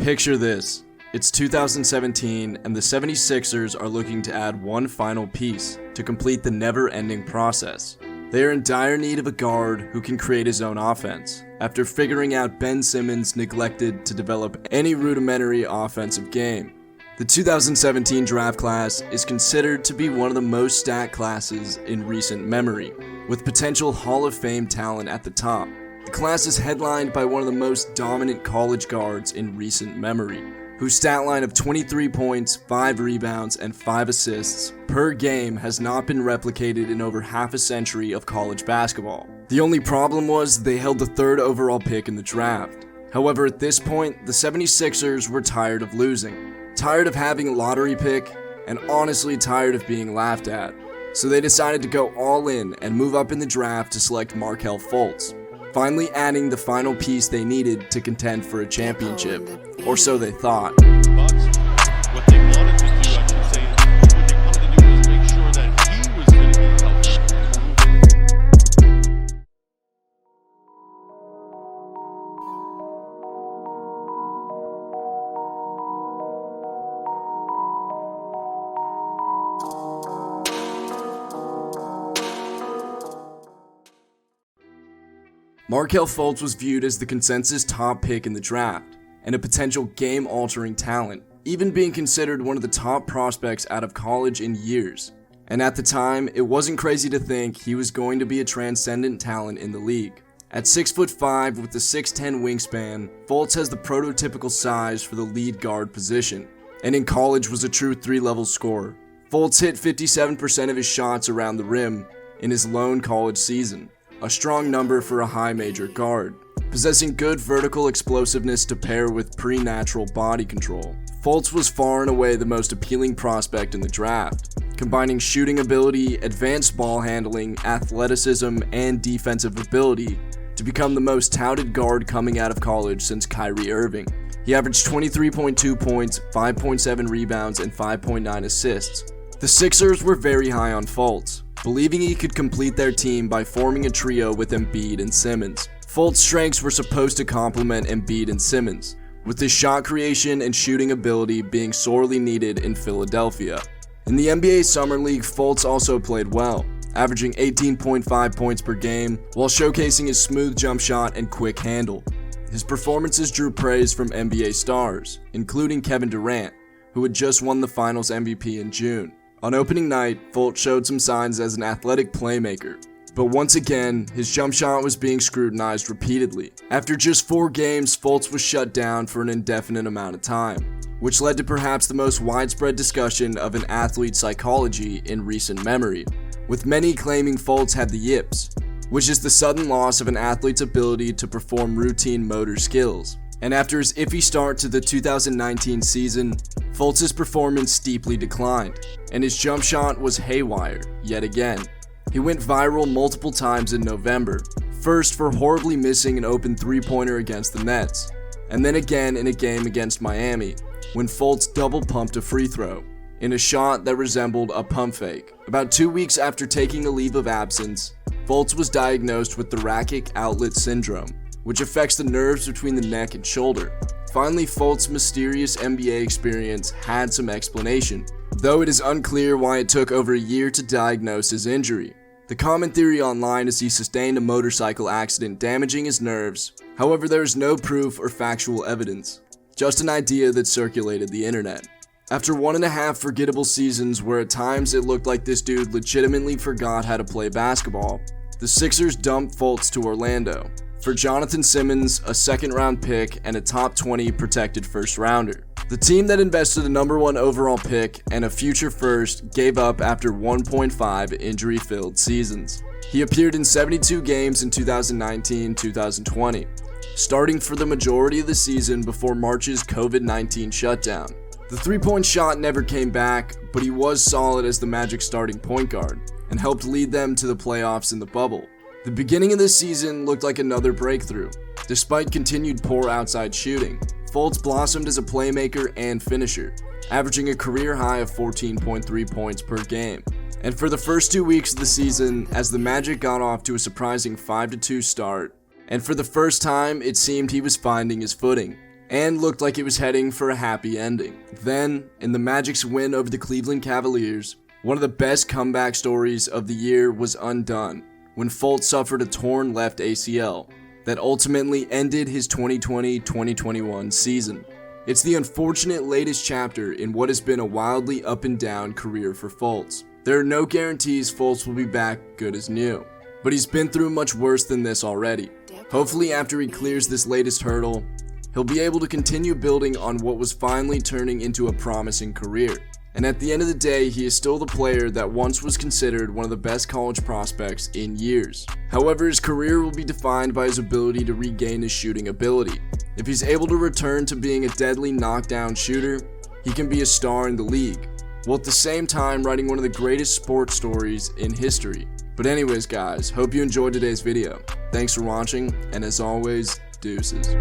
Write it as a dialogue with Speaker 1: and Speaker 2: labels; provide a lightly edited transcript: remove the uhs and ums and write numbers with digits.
Speaker 1: Picture this. It's 2017 and the 76ers are looking to add one final piece to complete the never-ending process. They are in dire need of a guard who can create his own offense, after figuring out Ben Simmons neglected to develop any rudimentary offensive game. The 2017 draft class is considered to be one of the most stacked classes in recent memory, with potential Hall of Fame talent at the top. The class is headlined by one of the most dominant college guards in recent memory, whose stat line of 23 points, 5 rebounds, and 5 assists per game has not been replicated in over half a century of college basketball. The only problem was they held the 3rd overall pick in the draft. However, at this point, the 76ers were tired of losing, tired of having a lottery pick, and honestly tired of being laughed at. So they decided to go all in and move up in the draft to select Markelle Fultz, finally adding the final piece they needed to contend for a championship, or so they thought.
Speaker 2: But what they wanted to do, I should say, what they wanted to do was make sure that he was going to be healthy.
Speaker 1: Markelle Fultz was viewed as the consensus top pick in the draft, and a potential game-altering talent, even being considered one of the top prospects out of college in years. And at the time, it wasn't crazy to think he was going to be a transcendent talent in the league. At 6'5" with a 6'10" wingspan, Fultz has the prototypical size for the lead guard position, and in college was a true 3-level scorer. Fultz hit 57% of his shots around the rim in his lone college season, a strong number for a high major guard, possessing good vertical explosiveness to pair with pretty-natural body control. Fultz was far and away the most appealing prospect in the draft, combining shooting ability, advanced ball handling, athleticism, and defensive ability to become the most touted guard coming out of college since Kyrie Irving. He averaged 23.2 points, 5.7 rebounds, and 5.9 assists. The Sixers were very high on Fultz, believing he could complete their team by forming a trio with Embiid and Simmons. Fultz's strengths were supposed to complement Embiid and Simmons, with his shot creation and shooting ability being sorely needed in Philadelphia. In the NBA Summer League, Fultz also played well, averaging 18.5 points per game while showcasing his smooth jump shot and quick handle. His performances drew praise from NBA stars, including Kevin Durant, who had just won the Finals MVP in June. On opening night, Fultz showed some signs as an athletic playmaker, but once again, his jump shot was being scrutinized repeatedly. After just 4 games, Fultz was shut down for an indefinite amount of time, which led to perhaps the most widespread discussion of an athlete's psychology in recent memory, with many claiming Fultz had the yips, which is the sudden loss of an athlete's ability to perform routine motor skills. And after his iffy start to the 2019 season, Fultz's performance steeply declined, and his jump shot was haywire yet again. He went viral multiple times in November, first for horribly missing an open 3-pointer against the Nets, and then again in a game against Miami, when Fultz double-pumped a free throw, in a shot that resembled a pump fake. About 2 weeks after taking a leave of absence, Fultz was diagnosed with thoracic outlet syndrome, which affects the nerves between the neck and shoulder. Finally, Fultz's mysterious NBA experience had some explanation, though it is unclear why it took over a year to diagnose his injury. The common theory online is he sustained a motorcycle accident damaging his nerves. However, there is no proof or factual evidence, just an idea that circulated the internet. After 1.5 forgettable seasons where at times it looked like this dude legitimately forgot how to play basketball, the Sixers dumped Fultz to Orlando for Jonathan Simmons, a 2nd-round pick, and a top 20 protected 1st-rounder. The team that invested a number 1 overall pick and a future first gave up after 1.5 injury-filled seasons. He appeared in 72 games in 2019-2020, starting for the majority of the season before March's COVID-19 shutdown. The 3-point shot never came back, but he was solid as the Magic's starting point guard and helped lead them to the playoffs in the bubble. The beginning of this season looked like another breakthrough. Despite continued poor outside shooting, Fultz blossomed as a playmaker and finisher, averaging a career high of 14.3 points per game. And for the first 2 weeks of the season, as the Magic got off to a surprising 5-2 start, and for the first time, it seemed he was finding his footing. and looked like it was heading for a happy ending. Then, in the Magic's win over the Cleveland Cavaliers, one of the best comeback stories of the year was undone when Fultz suffered a torn left ACL that ultimately ended his 2020-2021 season. It's the unfortunate latest chapter in what has been a wildly up and down career for Fultz. There are no guarantees Fultz will be back good as new, but he's been through much worse than this already. Hopefully after he clears this latest hurdle, he'll be able to continue building on what was finally turning into a promising career. And at the end of the day, he is still the player that once was considered one of the best college prospects in years. However, his career will be defined by his ability to regain his shooting ability. If he's able to return to being a deadly knockdown shooter, he can be a star in the league, while at the same time writing one of the greatest sports stories in history. But anyways guys, hope you enjoyed today's video. Thanks for watching, and as always, deuces.